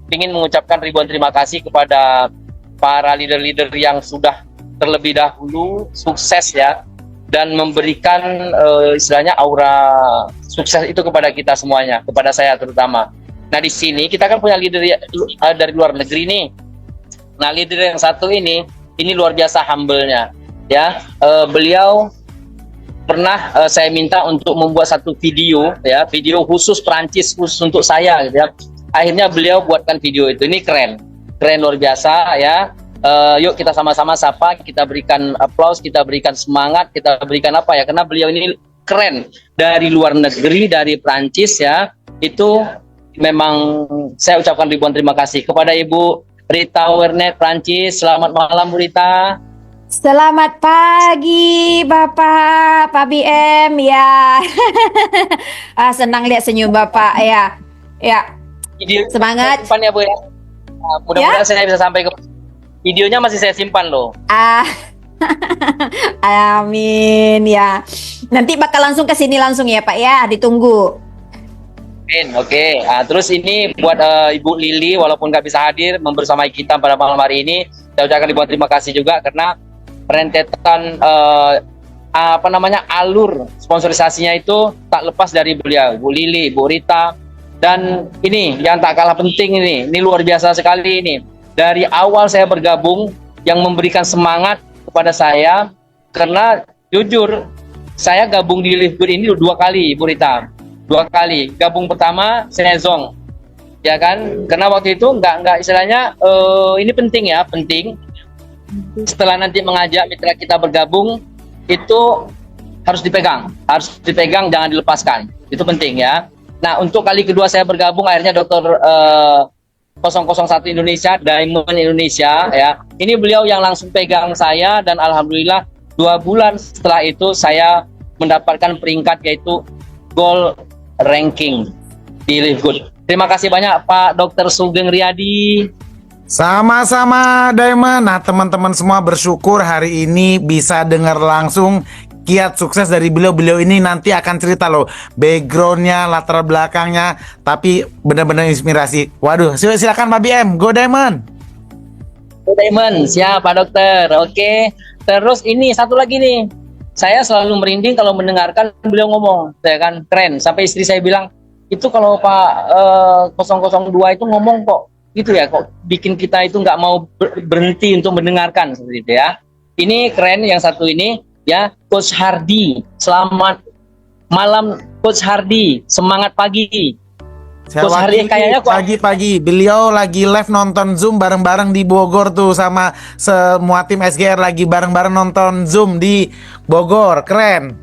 ingin mengucapkan ribuan terima kasih kepada para leader-leader yang sudah terlebih dahulu sukses ya, dan memberikan istilahnya aura sukses itu kepada kita semuanya, kepada saya terutama. Nah di sini kita kan punya leader dari luar negeri nih. Nah leader yang satu ini luar biasa humble-nya ya. Beliau pernah saya minta untuk membuat satu video ya, video khusus Perancis khusus untuk saya gitu ya. Akhirnya beliau buatkan video itu. Ini keren luar biasa ya. Yuk kita sama-sama sapa, kita berikan aplaus, kita berikan semangat, kita berikan apa ya, karena beliau ini keren dari luar negeri, dari Perancis ya. Itu memang saya ucapkan ribuan terima kasih kepada Ibu Rita Wernet Perancis. Selamat malam Bu Rita. Selamat pagi Bapak, Pak BM ya. Senang lihat senyum Bapak ya. Ya, Video semangat. simpan ya Bu ya. Nah, mudah-mudahan saya bisa sampai ke videonya, masih saya simpan loh. Amin ya. Nanti bakal langsung ke sini langsung ya Pak ya, ditunggu. Oke. Nah, terus ini buat Ibu Lili, walaupun nggak bisa hadir membersamai kita pada malam hari ini, saya ucapkan ribuan terima kasih juga karena rentetan alur sponsorisasinya itu tak lepas dari beliau, Bu Lili, Bu Rita, dan ini yang tak kalah penting ini luar biasa sekali ini. Dari awal saya bergabung, yang memberikan semangat kepada saya, karena jujur saya gabung di Live Good ini 2 kali, Bu Rita. 2 kali. Gabung pertama Senezong, ya kan? Karena waktu itu nggak istilahnya ini penting ya, penting. Setelah nanti mengajak mitra kita bergabung, itu harus dipegang, jangan dilepaskan. Itu penting ya. Nah, untuk kali kedua saya bergabung, akhirnya Dokter 001 Indonesia, Diamond Indonesia ya. Ini beliau yang langsung pegang saya, dan alhamdulillah 2 bulan setelah itu saya mendapatkan peringkat, yaitu Gold Ranking di Live Good. Terima kasih banyak Pak Dr. Sugeng Riyadi. Sama-sama Diamond. Nah teman-teman semua bersyukur hari ini bisa dengar langsung kiat sukses dari beliau ini. Nanti akan cerita loh backgroundnya, latar belakangnya, tapi benar-benar inspirasi. Waduh, silakan Pak BM, go Diamond. Go Diamond, siap Pak Dokter. Oke. Terus ini satu lagi nih, saya selalu merinding kalau mendengarkan beliau ngomong, saya kan keren. Sampai istri saya bilang, itu kalau Pak 002 itu ngomong kok gitu ya, kok bikin kita itu nggak mau berhenti untuk mendengarkan seperti itu ya. Ini keren yang satu ini ya, Coach Hardy. Selamat malam Coach Hardy, semangat pagi. Coach Hardy kayaknya pagi-pagi beliau lagi live nonton Zoom bareng-bareng di Bogor tuh, sama semua tim SGR lagi bareng-bareng nonton Zoom di Bogor. Keren.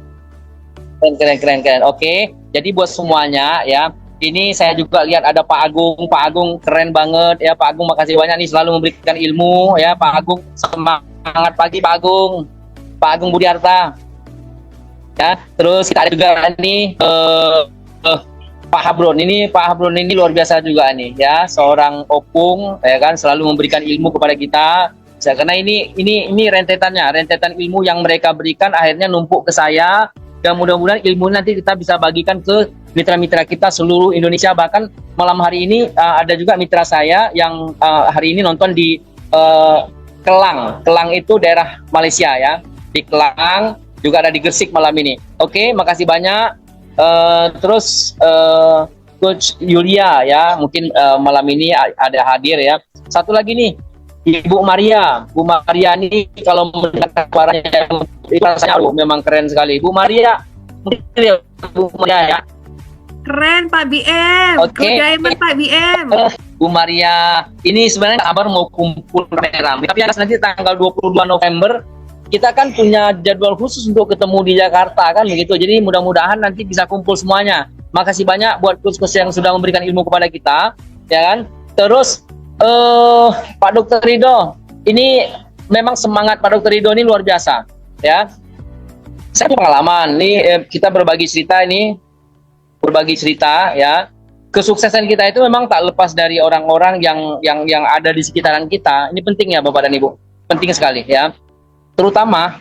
Oke, jadi buat semuanya ya, ini saya juga lihat ada Pak Agung keren banget ya. Pak Agung makasih banyak nih, selalu memberikan ilmu ya. Pak Agung, semangat pagi Pak Agung Budiarta ya. Terus kita ada juga nih Pak Habron ini luar biasa juga nih ya, seorang opung ya kan, selalu memberikan ilmu kepada kita. Karena ini rentetan ilmu yang mereka berikan akhirnya numpuk ke saya, dan mudah-mudahan ilmu nanti kita bisa bagikan ke mitra-mitra kita seluruh Indonesia. Bahkan malam hari ini ada juga mitra saya yang hari ini nonton di Kelang itu daerah Malaysia ya, di Kelang, juga ada di Gresik malam ini. Oke, makasih banyak. Terus Coach Yulia ya, mungkin malam ini ada hadir ya. Satu lagi nih, Ibu Maria ini kalau mendengar suaranya itu rasanya memang keren sekali. Bu Maria, mungkin ya Bu Maria ya. Keren Pak BM. Oke. Diamond Pak BM. Bu Maria, ini sebenarnya kabar mau kumpul rame-rame, tapi nanti tanggal 22 November kita kan punya jadwal khusus untuk ketemu di Jakarta kan begitu. Jadi mudah-mudahan nanti bisa kumpul semuanya. Makasih banyak buat coach-coach yang sudah memberikan ilmu kepada kita, ya kan. Terus Pak Dr. Ridho, ini memang semangat Pak Dr. Ridho ini luar biasa, ya. Saya punya pengalaman nih, kita berbagi cerita, ya. Kesuksesan kita itu memang tak lepas dari orang-orang yang ada di sekitaran kita. Ini penting ya Bapak dan Ibu, penting sekali ya. Terutama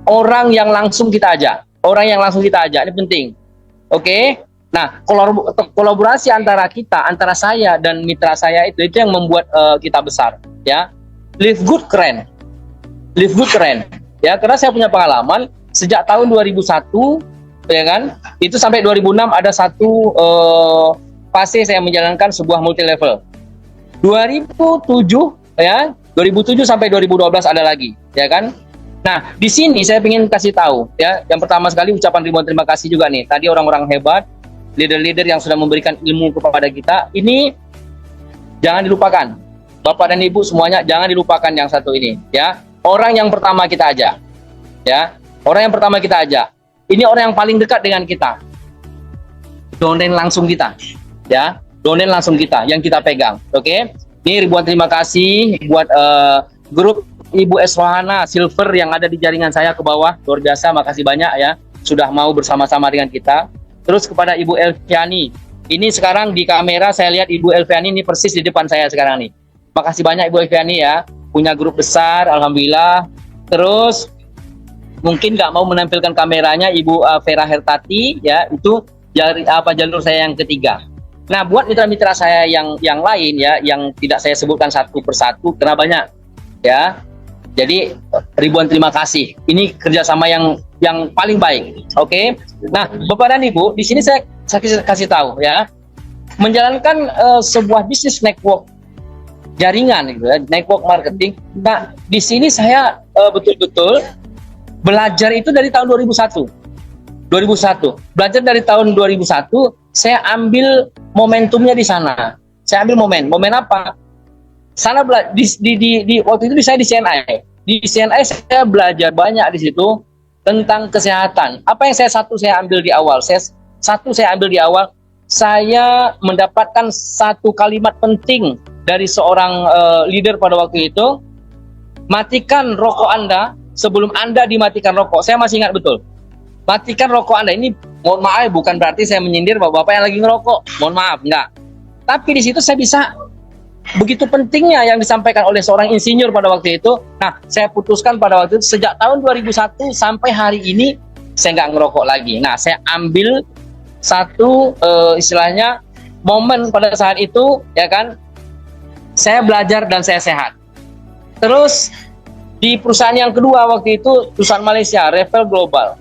orang yang langsung kita ajak ini penting. Oke, Nah, kolaborasi antara kita, antara saya dan mitra saya itu yang membuat kita besar, ya. Live Good keren. Live Good keren. Ya, karena saya punya pengalaman sejak tahun 2001, ya kan? Itu sampai 2006 ada satu fase saya menjalankan sebuah multi level. 2007 ya, 2007 sampai 2012 ada lagi, ya kan? Nah, di sini saya ingin kasih tahu ya, yang pertama sekali ucapan ribuan terima kasih juga nih. Tadi orang-orang hebat, leader-leader yang sudah memberikan ilmu kepada kita, ini jangan dilupakan. Bapak dan Ibu semuanya jangan dilupakan yang satu ini, ya. Orang yang pertama kita ajak. Ya. Orang yang pertama kita ajak. Ini orang yang paling dekat dengan kita. Donen langsung kita. Ya. Donen langsung kita yang kita pegang. Oke. Ini ribuan terima kasih buat grup Ibu Eswahana Silver yang ada di jaringan saya ke bawah. Luar biasa, makasih banyak ya sudah mau bersama-sama dengan kita. Terus kepada Ibu Elviani. Ini sekarang di kamera saya lihat Ibu Elviani ini persis di depan saya sekarang nih. Makasih banyak Ibu Elviani ya. Punya grup besar, alhamdulillah. Terus mungkin nggak mau menampilkan kameranya Ibu Vera Hertati ya, itu jalur saya yang ketiga. Nah, buat mitra-mitra saya yang lain ya, yang tidak saya sebutkan satu persatu karena banyak ya. Jadi ribuan terima kasih. Ini kerjasama yang paling baik. Oke. Nah, Bapak dan Ibu, di sini saya kasih tahu ya, menjalankan sebuah bisnis network jaringan gitu ya, network marketing. Nah, di sini saya betul-betul belajar itu dari tahun 2001. Belajar dari tahun 2001, saya ambil momentumnya di sana. Saya ambil momen apa? Sana waktu itu saya di CNI. Di CNI saya belajar banyak di situ tentang kesehatan. Apa yang saya ambil di awal? Saya mendapatkan satu kalimat penting dari seorang leader pada waktu itu. Matikan rokok Anda sebelum Anda dimatikan rokok. Saya masih ingat betul. Matikan rokok Anda. Ini mohon maaf, bukan berarti saya menyindir bapak-bapak yang lagi ngerokok. Mohon maaf, enggak. Tapi di situ saya bisa, begitu pentingnya yang disampaikan oleh seorang insinyur pada waktu itu. Nah, saya putuskan pada waktu itu sejak tahun 2001 sampai hari ini saya nggak ngerokok lagi. Nah, saya ambil satu istilahnya momen pada saat itu, ya kan? Saya belajar dan saya sehat. Terus di perusahaan yang kedua waktu itu perusahaan Malaysia, Revel Global.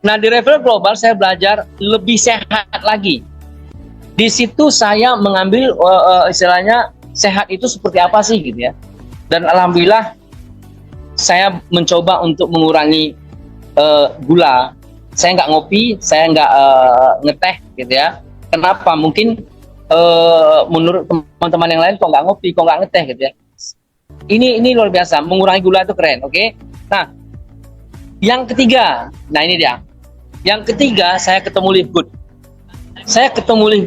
Nah, di Revel Global saya belajar lebih sehat lagi. Di situ saya mengambil istilahnya sehat itu seperti apa sih gitu ya. Dan alhamdulillah saya mencoba untuk mengurangi gula. Saya nggak ngopi, saya nggak ngeteh gitu ya. Kenapa? Mungkin menurut teman-teman yang lain kok nggak ngopi, kok nggak ngeteh gitu ya. Ini luar biasa, mengurangi gula itu keren, oke? Nah, yang ketiga, nah ini dia. Yang ketiga, saya ketemu Live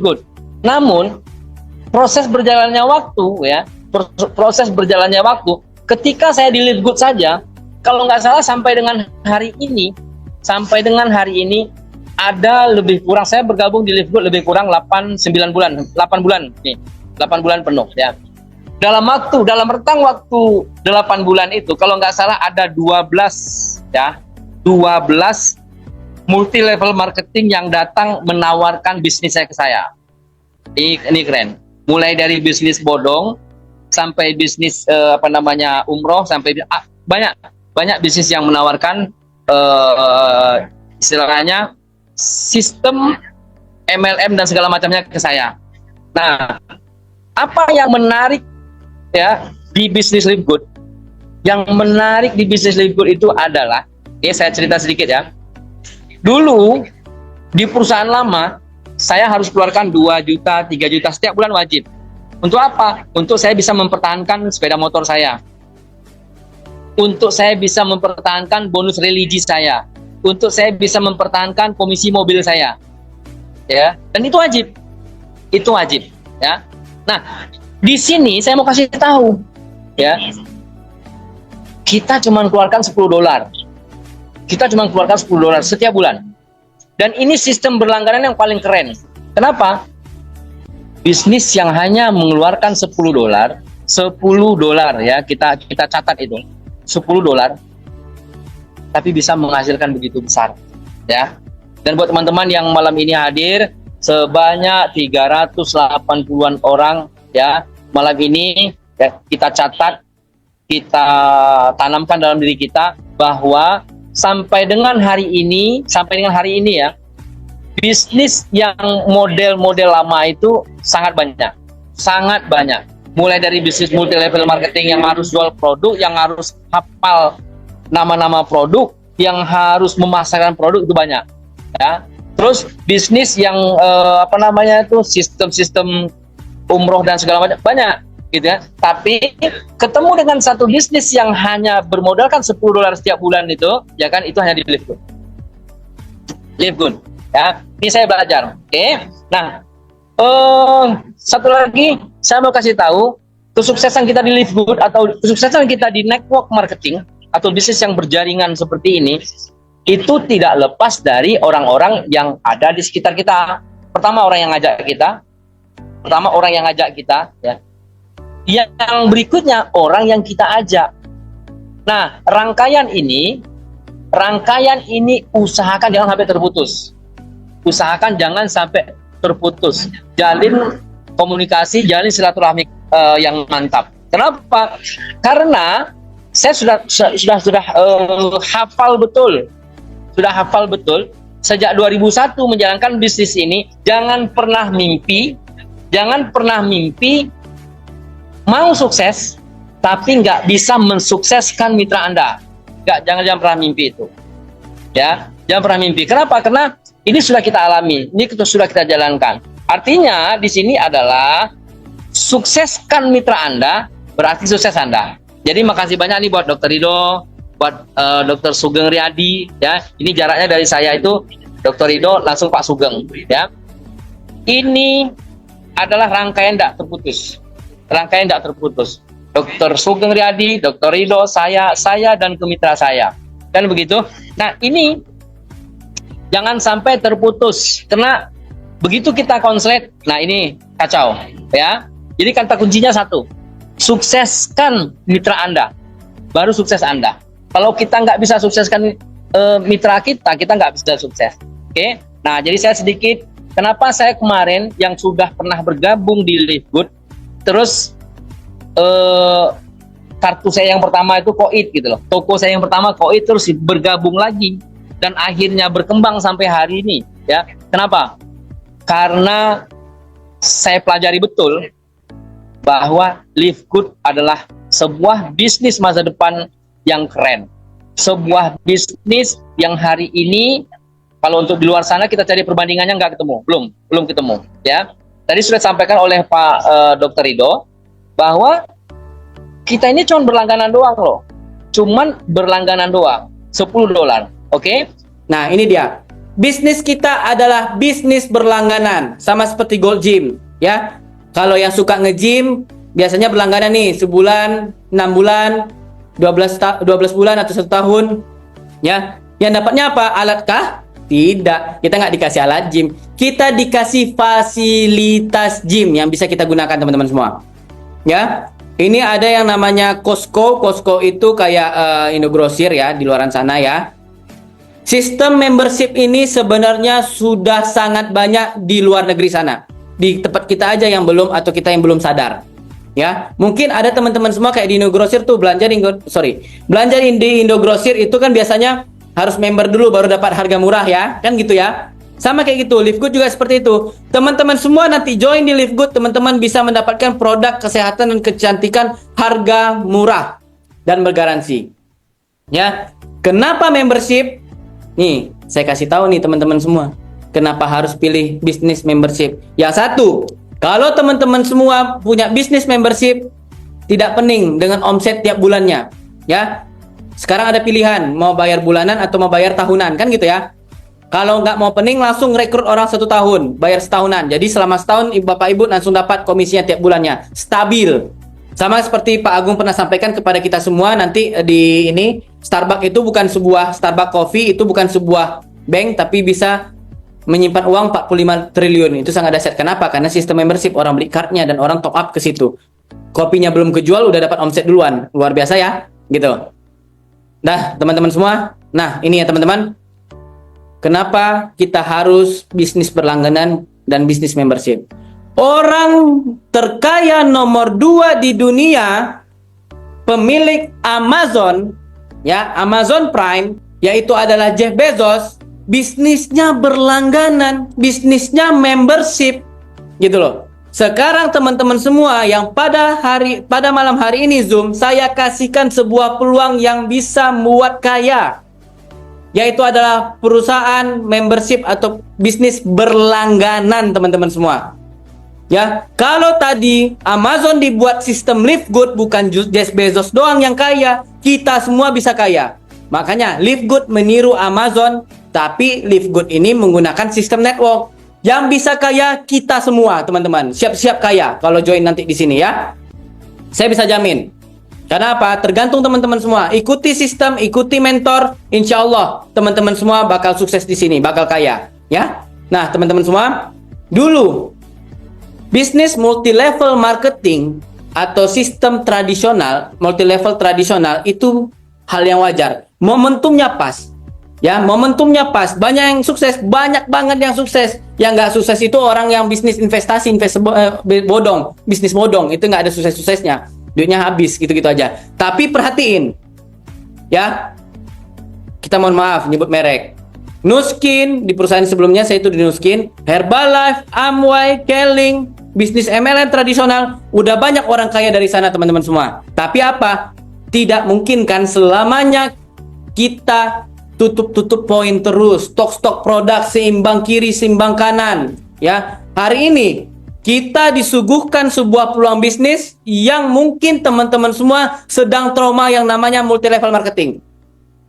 Good. Namun proses berjalannya waktu, ketika saya di Live Good saja, kalau nggak salah sampai dengan hari ini ada lebih kurang, saya bergabung di Live Good lebih kurang 8 bulan penuh ya. Dalam rentang waktu 8 bulan itu, kalau nggak salah ada 12 multi level marketing yang datang menawarkan bisnis saya ke saya. Ini keren. Mulai dari bisnis bodong sampai bisnis umroh, sampai banyak bisnis yang menawarkan istilahnya sistem MLM dan segala macamnya ke saya. Nah, apa yang menarik ya di bisnis Live Good? Yang menarik di bisnis Live Good itu adalah, saya cerita sedikit ya. Dulu di perusahaan lama saya harus keluarkan 2 juta, 3 juta setiap bulan wajib. Untuk apa? Untuk saya bisa mempertahankan sepeda motor saya. Untuk saya bisa mempertahankan bonus religi saya. Untuk saya bisa mempertahankan komisi mobil saya. Ya, dan itu wajib. Ya. Nah, di sini saya mau kasih tahu ya. Kita cuma keluarkan $10. Setiap bulan. Dan ini sistem berlangganan yang paling keren. Kenapa? Bisnis yang hanya mengeluarkan $10 ya, kita catat itu. $10 tapi bisa menghasilkan begitu besar ya. Dan buat teman-teman yang malam ini hadir, sebanyak 380-an orang ya malam ini ya, kita catat, kita tanamkan dalam diri kita bahwa sampai dengan hari ini ya, bisnis yang model-model lama itu sangat banyak. Mulai dari bisnis multi level marketing yang harus jual produk, yang harus hafal nama-nama produk, yang harus memasarkan produk itu banyak. Ya, terus bisnis yang sistem-sistem umroh dan segala macam banyak, gitu ya. Tapi ketemu dengan satu bisnis yang hanya bermodalkan $10 setiap bulan itu, ya kan, itu hanya di Live Good. Ya, ini saya belajar. Oke. Nah, satu lagi saya mau kasih tahu, kesuksesan kita di Live Good atau kesuksesan kita di network marketing atau bisnis yang berjaringan seperti ini, itu tidak lepas dari orang-orang yang ada di sekitar kita. Pertama orang yang ngajak kita, ya. Yang berikutnya orang yang kita ajak. Nah, rangkaian ini usahakan jangan sampai terputus. Jalin komunikasi, jalin silaturahmi yang mantap. Kenapa? Karena saya sudah hafal betul sejak 2001 menjalankan bisnis ini. Jangan pernah mimpi mau sukses tapi nggak bisa mensukseskan mitra Anda. Jangan pernah mimpi itu, ya. Jangan pernah mimpi. Kenapa? Karena ini sudah kita alami, ini sudah kita jalankan. Artinya di sini adalah sukseskan mitra Anda berarti sukses Anda. Jadi makasih banyak nih buat Dr. Ridho, buat Dr. Sugeng Riyadi, ya. Ini jaraknya dari saya itu Dr. Ridho langsung Pak Sugeng, ya. Ini adalah rangkaian tidak terputus. Dr. Sugeng Riyadi, Dr. Ridho, saya dan kemitra saya. Kan begitu? Nah, ini jangan sampai terputus, karena begitu kita konslet, nah ini kacau, ya. Jadi kata kuncinya satu, sukseskan mitra Anda, baru sukses Anda. Kalau kita nggak bisa sukseskan mitra kita nggak bisa sukses. Oke? Nah, jadi saya sedikit, kenapa saya kemarin yang sudah pernah bergabung di Live Good, terus kartu saya yang pertama itu Koit gitu loh. Toko saya yang pertama Koit, terus bergabung lagi dan akhirnya berkembang sampai hari ini, ya. Kenapa? Karena saya pelajari betul bahwa Live Good adalah sebuah bisnis masa depan yang keren. Sebuah bisnis yang hari ini kalau untuk di luar sana kita cari perbandingannya nggak ketemu, belum ketemu, ya. Tadi sudah disampaikan oleh Pak Dr. Ridho bahwa kita ini cuma berlangganan doang loh. $10, oke? Nah, ini dia. Bisnis kita adalah bisnis berlangganan, sama seperti Gold Gym, ya. Kalau yang suka nge-gym biasanya berlangganan nih, sebulan, 6 bulan, 12 bulan atau 1 tahun, ya. Yang dapatnya apa? Alat kah? Tidak, kita nggak dikasih alat gym, kita dikasih fasilitas gym yang bisa kita gunakan, teman-teman semua, ya. Ini ada yang namanya Costco itu kayak Indogrosir ya di luaran sana, ya. Sistem membership ini sebenarnya sudah sangat banyak di luar negeri sana. Di tempat kita aja yang belum, atau kita yang belum sadar, ya. Mungkin ada teman-teman semua kayak di Indogrosir tuh belanja di Indogrosir itu kan biasanya harus member dulu baru dapat harga murah, ya, kan gitu ya. Sama kayak gitu, Live Good juga seperti itu. Teman-teman semua nanti join di Live Good, teman-teman bisa mendapatkan produk kesehatan dan kecantikan harga murah dan bergaransi, ya. Kenapa membership? Nih, saya kasih tahu nih teman-teman semua, kenapa harus pilih bisnis membership. Yang satu, kalau teman-teman semua punya bisnis membership, tidak pening dengan omset tiap bulannya, ya. Sekarang ada pilihan, mau bayar bulanan atau mau bayar tahunan, kan gitu ya. Kalau nggak mau pening, langsung rekrut orang 1 tahun, bayar setahunan. Jadi selama setahun, Bapak Ibu langsung dapat komisinya tiap bulannya, stabil. Sama seperti Pak Agung pernah sampaikan kepada kita semua, nanti di ini, Starbucks itu bukan sebuah Starbucks Coffee, itu bukan sebuah bank, tapi bisa menyimpan uang 45 triliun. Itu sangat dahsyat. Kenapa? Karena sistem membership, orang beli cardnya dan orang top up ke situ. Kopinya belum kejual, udah dapat omset duluan. Luar biasa ya, gitu. Nah, teman-teman semua. Nah, ini ya teman-teman. kenapa kita harus bisnis berlangganan dan bisnis membership. Orang terkaya nomor 2 di dunia, pemilik Amazon, ya, Amazon Prime, yaitu adalah Jeff Bezos, bisnisnya berlangganan, bisnisnya membership, gitu loh. Sekarang teman-teman semua yang pada malam hari ini Zoom, saya kasihkan sebuah peluang yang bisa membuat kaya, yaitu adalah perusahaan membership atau bisnis berlangganan, teman-teman semua. Ya, kalau tadi Amazon dibuat sistem Live Good, bukan Jeff Bezos doang yang kaya, kita semua bisa kaya. Makanya Live Good meniru Amazon, tapi Live Good ini menggunakan sistem network. Yang bisa kaya kita semua, teman-teman. Siap-siap kaya kalau join nanti di sini ya. Saya bisa jamin. Karena apa? Tergantung teman-teman semua. Ikuti sistem, ikuti mentor, insya Allah teman-teman semua bakal sukses di sini, bakal kaya. Ya. Nah, teman-teman semua, dulu bisnis multi-level marketing atau sistem tradisional, multi-level tradisional itu hal yang wajar. Momentumnya pas. Ya, momentumnya pas. Banyak yang sukses, banyak banget yang sukses. Yang nggak sukses itu orang yang bisnis investasi, bodong, bisnis bodong. Itu nggak ada sukses-suksesnya. Duitnya habis, gitu-gitu aja. Tapi perhatiin. Ya, kita mohon maaf nyebut merek. Nuskin, di perusahaan sebelumnya saya itu di Nuskin, Herbalife, Amway, Keling, bisnis MLM tradisional, udah banyak orang kaya dari sana teman-teman semua. Tapi apa? Tidak mungkin kan selamanya kita tutup poin terus, stok produk seimbang kiri, seimbang kanan. Ya, hari ini kita disuguhkan sebuah peluang bisnis yang mungkin teman-teman semua sedang trauma yang namanya multi level marketing.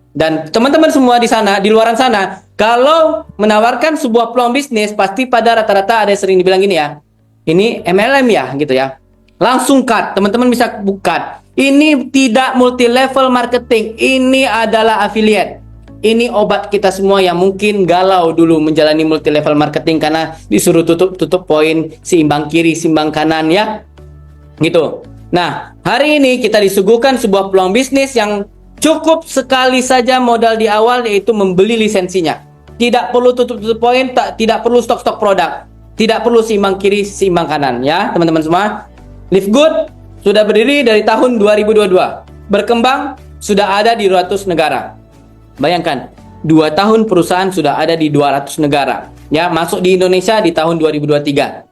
Dan teman-teman semua di sana, di luaran sana, kalau menawarkan sebuah peluang bisnis, pasti pada rata-rata ada yang sering dibilang gini ya, ini MLM ya, gitu ya. Langsung cut, teman-teman bisa cut. Ini tidak multi level marketing, ini adalah affiliate. Ini obat kita semua yang mungkin galau dulu menjalani multi level marketing karena disuruh tutup poin seimbang kiri, seimbang kanan ya. Gitu. Nah, hari ini kita disuguhkan sebuah peluang bisnis yang cukup sekali saja modal di awal, yaitu membeli lisensinya. Tidak perlu tutup poin, tidak perlu stok produk, tidak perlu seimbang kiri, seimbang kanan ya, teman-teman semua. Live Good sudah berdiri dari tahun 2022. Berkembang sudah ada di 200 negara. Bayangkan, 2 tahun perusahaan sudah ada di 200 negara. Ya, masuk di Indonesia di tahun 2023.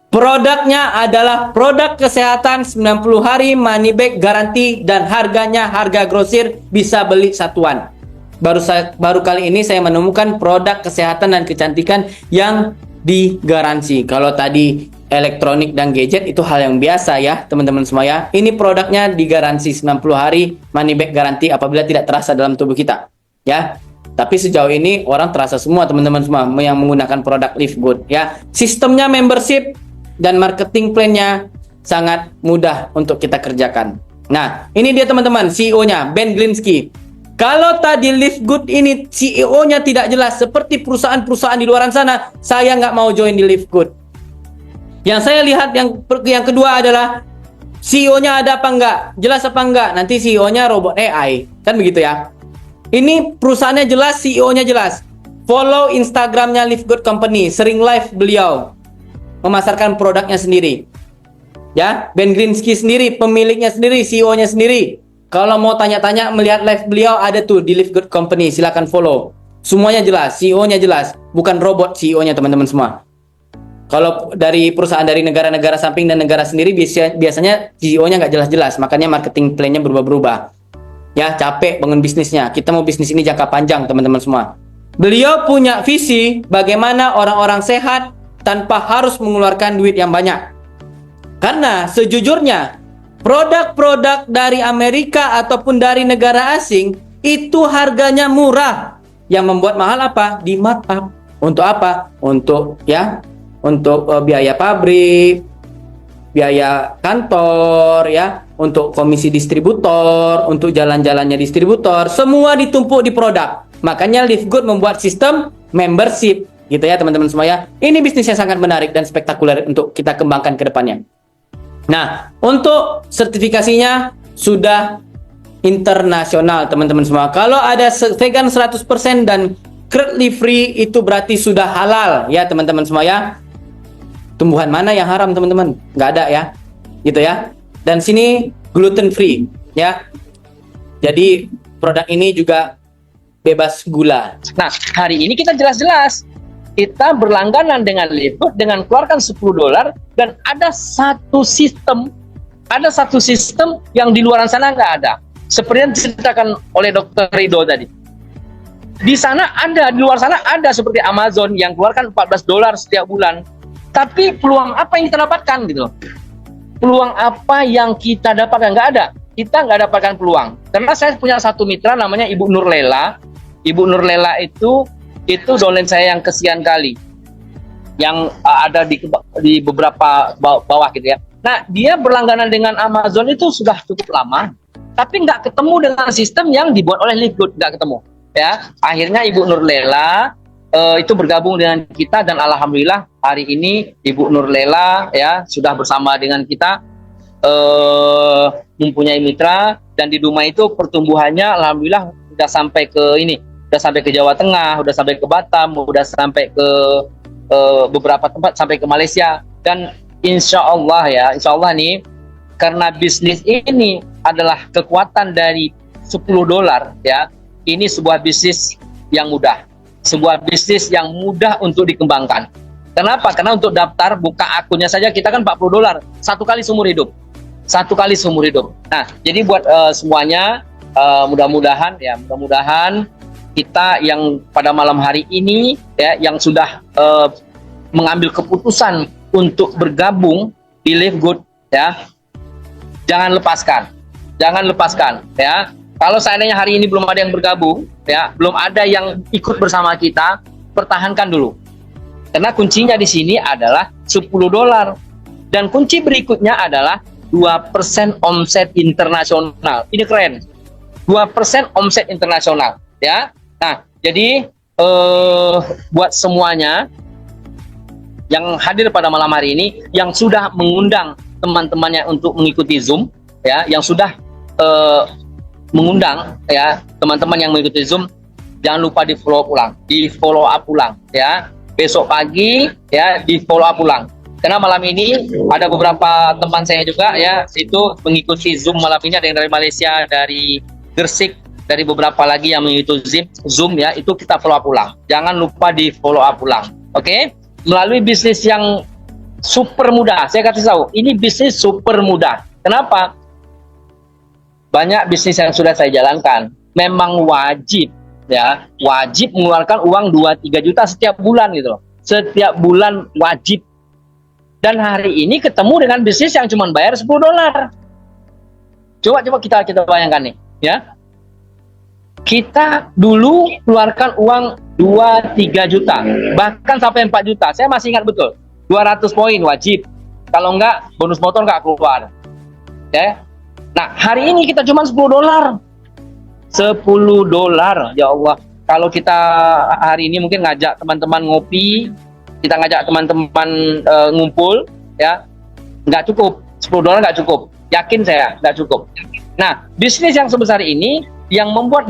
Produknya adalah produk kesehatan 90 hari money back garanti dan harganya harga grosir, bisa beli satuan. Baru kali ini saya menemukan produk kesehatan dan kecantikan yang digaransi. Kalau tadi elektronik dan gadget itu hal yang biasa ya, teman-teman semua ya. Ini produknya digaransi 90 hari money back garanti apabila tidak terasa dalam tubuh kita. Ya. Tapi sejauh ini orang terasa semua teman-teman semua yang menggunakan produk Live Good ya. Sistemnya membership dan marketing plan-nya sangat mudah untuk kita kerjakan. Nah, ini dia teman-teman, CEO-nya Ben Glinsky. Kalau tadi Live Good ini CEO-nya tidak jelas seperti perusahaan-perusahaan di luar sana, saya nggak mau join di Live Good. Yang saya lihat yang kedua adalah CEO-nya ada apa enggak, jelas apa enggak. Nanti CEO-nya robot AI, kan begitu ya. Ini perusahaannya jelas, CEO-nya jelas. Follow Instagramnya Live Good Company, sering live beliau memasarkan produknya sendiri. Ya, Ben Glinsky sendiri, pemiliknya sendiri, CEO-nya sendiri. Kalau mau tanya-tanya melihat live beliau ada tuh di Live Good Company, silakan follow. Semuanya jelas, CEO-nya jelas, bukan robot CEO-nya teman-teman semua. Kalau dari perusahaan dari negara-negara samping dan negara sendiri biasanya CEO-nya nggak jelas-jelas, makanya marketing plan-nya berubah-berubah. Ya, capek bangun bisnisnya. Kita mau bisnis ini jangka panjang teman-teman semua. Beliau punya visi bagaimana orang-orang sehat tanpa harus mengeluarkan duit yang banyak. Karena sejujurnya produk-produk dari Amerika ataupun dari negara asing itu harganya murah. Yang membuat mahal apa? Di markup. Untuk apa? Untuk biaya pabrik, biaya kantor ya, untuk komisi distributor, untuk jalan-jalannya distributor, semua ditumpuk di produk. Makanya Live Good membuat sistem membership gitu ya teman-teman semua ya. Ini bisnis yang sangat menarik dan spektakuler untuk kita kembangkan ke depannya. Nah, untuk sertifikasinya sudah internasional teman-teman semua. Kalau ada vegan 100% dan cruelty free itu berarti sudah halal ya teman-teman semua ya. Tumbuhan mana yang haram teman-teman? Nggak ada ya, gitu ya. Dan sini gluten free ya. Jadi produk ini juga bebas gula. Nah, hari ini kita jelas-jelas kita berlangganan dengan Livegood dengan keluarkan $10 dan ada satu sistem yang di luar sana nggak ada. Seperti yang diceritakan oleh Dr. Ridho tadi. Di sana ada, di luar sana ada seperti Amazon yang keluarkan $14 setiap bulan. Tapi peluang apa yang kita dapatkan gitu? Peluang apa yang kita dapatkan? Nggak ada. Kita nggak dapatkan peluang. Karena saya punya satu mitra namanya Ibu Nurlela. Ibu Nurlela itu downline saya yang kesekian kali. Yang ada di beberapa bawah gitu ya. Nah, dia berlangganan dengan Amazon itu sudah cukup lama. Tapi nggak ketemu dengan sistem yang dibuat oleh Livegood. Nggak ketemu. Ya, akhirnya Ibu Nurlela itu bergabung dengan kita dan alhamdulillah hari ini Ibu Nurlela ya sudah bersama dengan kita mempunyai mitra dan di rumah itu pertumbuhannya alhamdulillah sudah sampai ke Jawa Tengah, sudah sampai ke Batam, sudah sampai ke beberapa tempat sampai ke Malaysia dan insya Allah nih karena bisnis ini adalah kekuatan dari $10 ya. Ini sebuah bisnis yang mudah. Sebuah bisnis yang mudah untuk dikembangkan. Kenapa? Karena untuk daftar buka akunnya saja kita kan $40 satu kali seumur hidup. Nah, jadi buat semuanya mudah-mudahan kita yang pada malam hari ini ya yang sudah mengambil keputusan untuk bergabung di Livegood ya. Jangan lepaskan ya. Kalau seandainya hari ini belum ada yang bergabung, ya, belum ada yang ikut bersama kita, pertahankan dulu. Karena kuncinya di sini adalah $10. Dan kunci berikutnya adalah 2% omset internasional. Ini keren. 2% omset internasional, ya. Nah, jadi buat semuanya yang hadir pada malam hari ini, yang sudah mengundang teman-temannya untuk mengikuti Zoom, ya, yang sudah mengundang ya teman-teman yang mengikuti Zoom, jangan lupa di follow up ulang ya. Besok pagi ya di follow up ulang. Karena malam ini ada beberapa teman saya juga ya itu mengikuti Zoom malam ini, ada yang dari Malaysia, dari Gresik, dari beberapa lagi yang mengikuti Zoom ya, itu kita follow up ulang. Jangan lupa di follow up ulang. Oke? Melalui bisnis yang super mudah. Saya kasih tahu, ini bisnis super mudah. Kenapa? Banyak bisnis yang sudah saya jalankan memang wajib mengeluarkan uang 2-3 juta setiap bulan gitu loh. Setiap bulan wajib. Dan hari ini ketemu dengan bisnis yang cuma bayar $10. Coba kita bayangkan nih, ya. Kita dulu keluarkan uang 2-3 juta, bahkan sampai 4 juta. Saya masih ingat betul. 200 poin wajib. Kalau enggak bonus motor enggak keluar. Ya. Nah, hari ini kita cuma $10. $10, ya Allah. Kalau kita hari ini mungkin ngajak teman-teman ngopi, kita ngajak teman-teman ngumpul, ya, nggak cukup. $10 nggak cukup. Yakin saya, nggak cukup. Nah, bisnis yang sebesar ini, yang membuat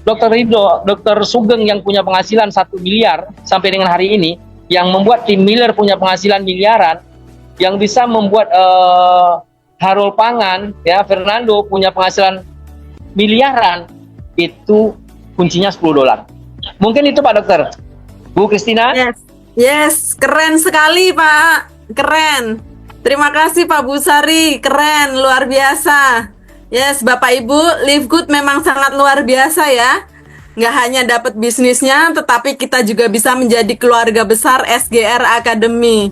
Dr. Ridho, Dr. Sugeng yang punya penghasilan 1 miliar sampai dengan hari ini, yang membuat tim Miller punya penghasilan miliaran, yang bisa membuat Harul Pangan, ya, Fernando punya penghasilan miliaran, itu kuncinya $10. Mungkin itu Pak Dokter. Bu Christina? Yes, keren sekali Pak, keren. Terima kasih Pak Busari, keren, luar biasa. Yes, Bapak Ibu, Livegood memang sangat luar biasa ya. Nggak hanya dapat bisnisnya, tetapi kita juga bisa menjadi keluarga besar SGR Academy.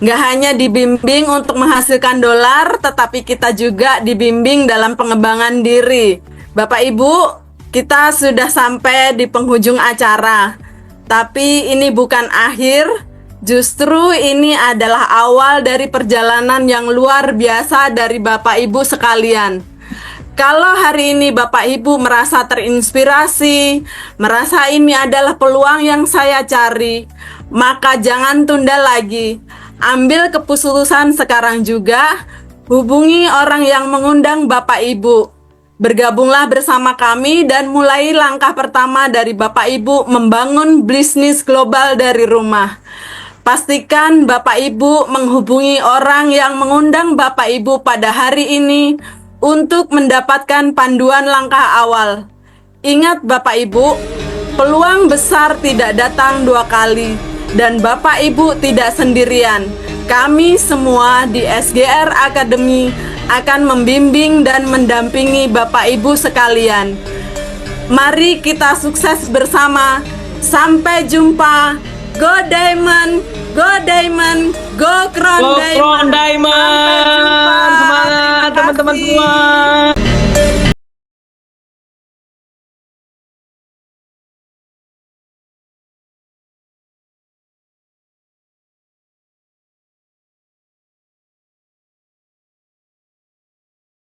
Nggak hanya dibimbing untuk menghasilkan dolar, tetapi kita juga dibimbing dalam pengembangan diri. Bapak Ibu, kita sudah sampai di penghujung acara. Tapi ini bukan akhir, justru ini adalah awal dari perjalanan yang luar biasa dari Bapak Ibu sekalian. Kalau hari ini Bapak Ibu merasa terinspirasi, merasa ini adalah peluang yang saya cari, maka jangan tunda lagi. Ambil keputusan sekarang juga, hubungi orang yang mengundang Bapak Ibu. Bergabunglah bersama kami dan mulai langkah pertama dari Bapak Ibu membangun bisnis global dari rumah. Pastikan Bapak Ibu menghubungi orang yang mengundang Bapak Ibu pada hari ini untuk mendapatkan panduan langkah awal. Ingat Bapak Ibu, peluang besar tidak datang 2 kali dan Bapak Ibu tidak sendirian. Kami semua di SGR Academy akan membimbing dan mendampingi Bapak Ibu sekalian. Mari kita sukses bersama. Sampai jumpa. Go Diamond, go Diamond, go Crown Go Diamond. Crown Diamond. Sampai jumpa. Semangat Terima teman-teman kasih. semua.